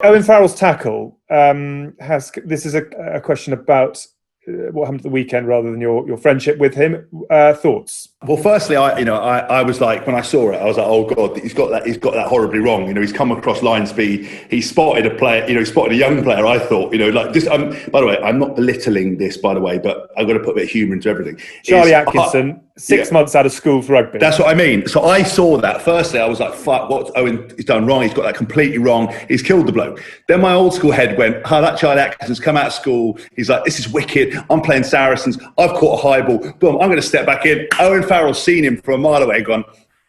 Owen Farrell's tackle this is a question about what happened at the weekend rather than your friendship with him. Thoughts? Well, firstly, I was like, when I saw it, I was like, oh God, he's got that horribly wrong. He's come across line speed. He spotted a player. He spotted a young player. I thought, like this. By the way, I'm not belittling this, by the way, but I've got to put a bit of humour into everything. Charlie Atkinson, 6 months out of school for rugby. That's what I mean. So I saw that. Firstly, I was like, fuck, what Owen has done wrong. He's got that completely wrong. He's killed the bloke. Then my old school head went, that Charlie Atkinson's come out of school. He's like, this is wicked. I'm playing Saracens. I've caught a high ball. Boom, I'm going to step back in. Owen Farrell's seen him from a mile away, gone,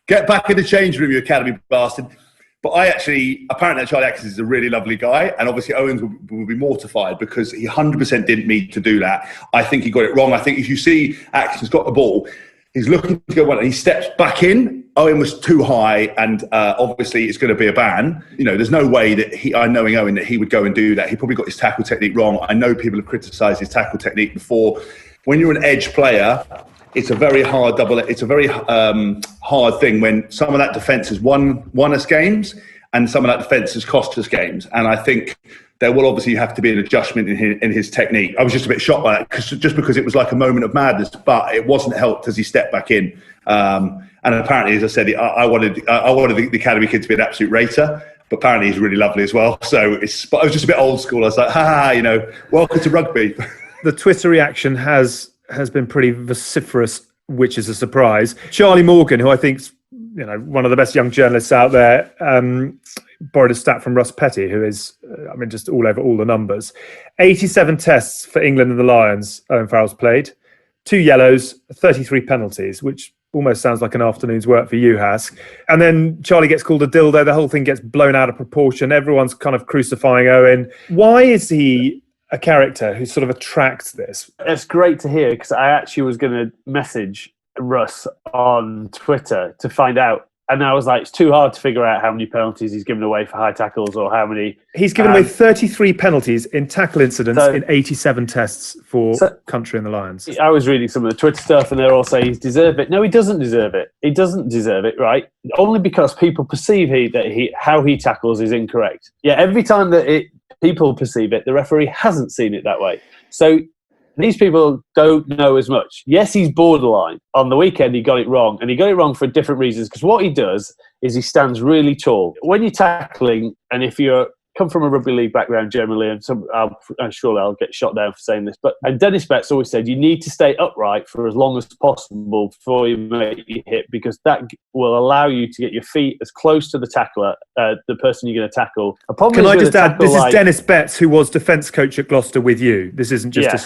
get back in the change room, you academy bastard. But apparently Charlie Atkinson is a really lovely guy, and obviously Owens will be mortified because he 100% didn't mean to do that. I think he got it wrong. I think if you see Atkinson's got the ball, he's looking to go one, and he steps back in. Owen was too high, and obviously it's going to be a ban. There's no way that I knowing Owen, that he would go and do that. He probably got his tackle technique wrong. I know people have criticised his tackle technique before. When you're an edge player, it's a very hard hard thing when some of that defence has won us games and some of that defence has cost us games. And I think there will obviously have to be an adjustment in his technique. I was just a bit shocked by that because it was like a moment of madness, but it wasn't helped as he stepped back in. And apparently, as I said, I wanted the academy kid to be an absolute rater. But apparently he's really lovely as well. So I was just a bit old school. I was like, welcome to rugby. The Twitter reaction has been pretty vociferous, which is a surprise. Charlie Morgan, who I think's one of the best young journalists out there, borrowed a stat from Russ Petty, who is, just all over all the numbers. 87 tests for England and the Lions, Owen Farrell's played. 2 yellows, 33 penalties, which almost sounds like an afternoon's work for you, Hask. And then Charlie gets called a dildo. The whole thing gets blown out of proportion. Everyone's kind of crucifying Owen. Why is he a character who sort of attracts this? It's great to hear, because I actually was going to message Russ on Twitter to find out. And I was like, it's too hard to figure out how many penalties he's given away for high tackles or how many. He's given away 33 penalties in tackle incidents in 87 tests for country and the Lions. I was reading some of the Twitter stuff and they're all saying he's deserved it. No, he doesn't deserve it. He doesn't deserve it, right? Only because people perceive how he tackles is incorrect. Yeah, every time that people perceive it, the referee hasn't seen it that way. So these people don't know as much. Yes, he's borderline. On the weekend, he got it wrong. And he got it wrong for different reasons. Because what he does is he stands really tall. When you're tackling, and if you come from a rugby league background generally, and I'm sure I'll get shot down for saying this, and Dennis Betts always said you need to stay upright for as long as possible before you make your hit, because that will allow you to get your feet as close to the tackler, the person you're going to tackle. Can I just add, this is Dennis Betts, who was defence coach at Gloucester with you. This isn't just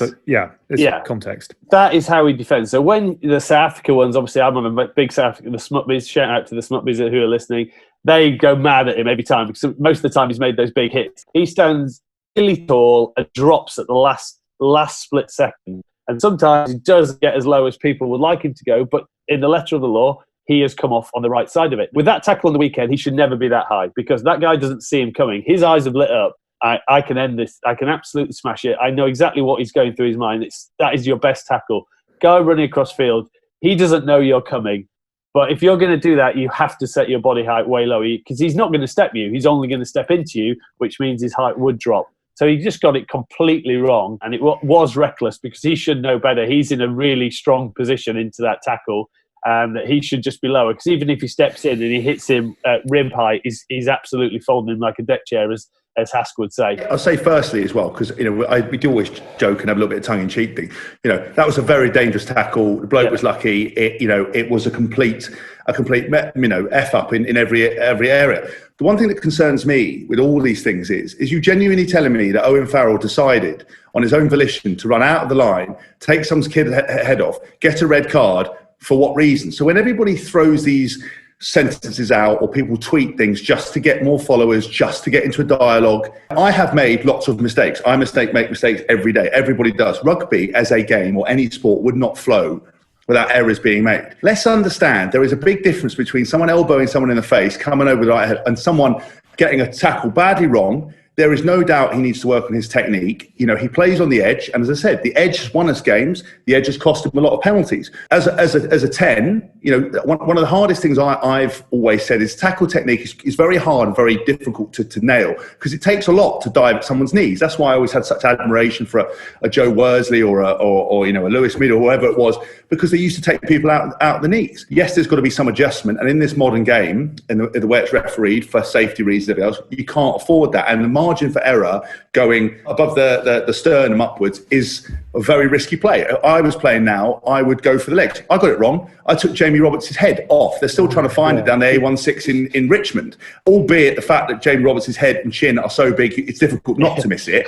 context. That is how he defends. So when the South Africa ones, obviously I'm on a big South Africa, the Smutbies, shout out to the Smutbies who are listening, they go mad at him every time because most of the time he's made those big hits. He stands really tall and drops at the last split second. And sometimes he does get as low as people would like him to go, but in the letter of the law, he has come off on the right side of it. With that tackle on the weekend, he should never be that high because that guy doesn't see him coming. His eyes have lit up. I can end this. I can absolutely smash it. I know exactly what he's going through his mind. That is your best tackle. Guy running across field, he doesn't know you're coming. But if you're going to do that, you have to set your body height way low because he's not going to step you. He's only going to step into you, which means his height would drop. So he just got it completely wrong. And it was reckless because he should know better. He's in a really strong position into that tackle. That he should just be lower. Because even if he steps in and he hits him at rib height, he's absolutely folding him like a deck chair, as Haskell would say. I'll say firstly as well, because we do always joke and have a little bit of tongue-in-cheek thing. That was a very dangerous tackle. The bloke was lucky. It was a complete f up in every area. The one thing that concerns me with all these things is you genuinely telling me that Owen Farrell decided on his own volition to run out of the line, take some kid's head off, get a red card. For what reason? So when everybody throws these sentences out or people tweet things just to get more followers, just to get into a dialogue, I have made lots of mistakes. I make mistakes every day. Everybody does. Rugby as a game or any sport would not flow without errors being made. Let's understand there is a big difference between someone elbowing someone in the face, coming over the right head, and someone getting a tackle badly wrong, There is no doubt he needs to work on his technique. You know, he plays on the edge, and as I said, the edge has won us games. The edge has cost him a lot of penalties. As a 10, you know, one of the hardest things I've always said is tackle technique is very hard and very difficult to nail, because it takes a lot to dive at someone's knees. That's why I always had such admiration for a Joe Worsley or you know, a Lewis Mead or whoever it was, because they used to take people out the knees. Yes, there's got to be some adjustment, and in this modern game, in the way it's refereed for safety reasons, and everything else, you can't afford that. And the margin for error going above the sternum upwards is a very risky play. If I was playing now, I would go for the legs. I got it wrong. I took Jamie Roberts' head off. They're still trying to find it down the A16 in Richmond, albeit the fact that Jamie Roberts' head and chin are so big, it's difficult not to miss it.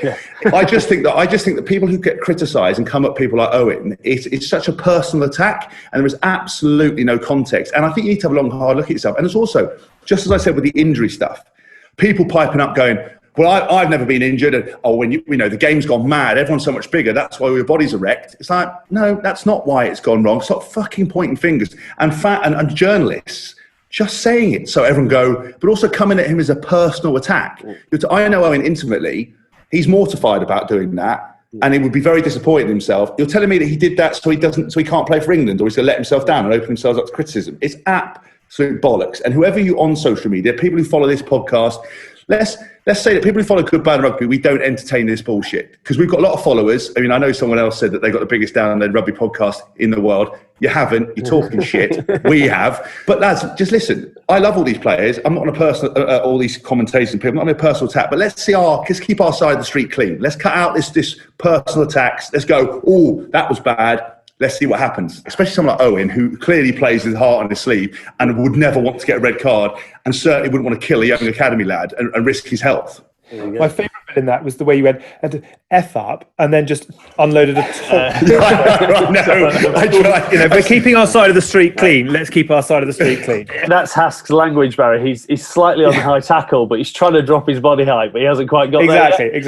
I just think that people who get criticised and come at people like Owen, it's such a personal attack, and there is absolutely no context. And I think you need to have a long, hard look at yourself. And it's also, just as I said with the injury stuff, people piping up going, well, I've never been injured. And, when you know, the game's gone mad. Everyone's so much bigger. That's why your bodies are wrecked. It's like, no, that's not why it's gone wrong. Stop fucking pointing fingers. And journalists just saying it so everyone go, but also coming at him as a personal attack. I know Owen intimately. He's mortified about doing that, and he would be very disappointed in himself. You're telling me that he did that so he can't play for England, or he's going to let himself down and open himself up to criticism. It's absolute bollocks. And whoever you on social media, people who follow this podcast, let's say that people who follow Good Bad Rugby, we don't entertain this bullshit, because we've got a lot of followers. I mean, I know someone else said that they got the biggest download rugby podcast in the world. You haven't. You're talking shit. We have. But lads, just listen. I love all these players. I'm not on a personal, all these commentators and people, I'm not on a personal attack, but let's keep our side of the street clean. Let's cut out this personal attacks. Let's go, oh, that was bad. Let's see what happens. Especially someone like Owen, who clearly plays his heart on his sleeve and would never want to get a red card, and certainly wouldn't want to kill a young academy lad and risk his health. My favourite bit in that was the way you went had to F up and then just unloaded a top. We're keeping our side of the street clean. Let's keep our side of the street clean. That's Hask's language, Barry. He's slightly on the high tackle, but he's trying to drop his body height, but he hasn't quite got there yet. Exactly.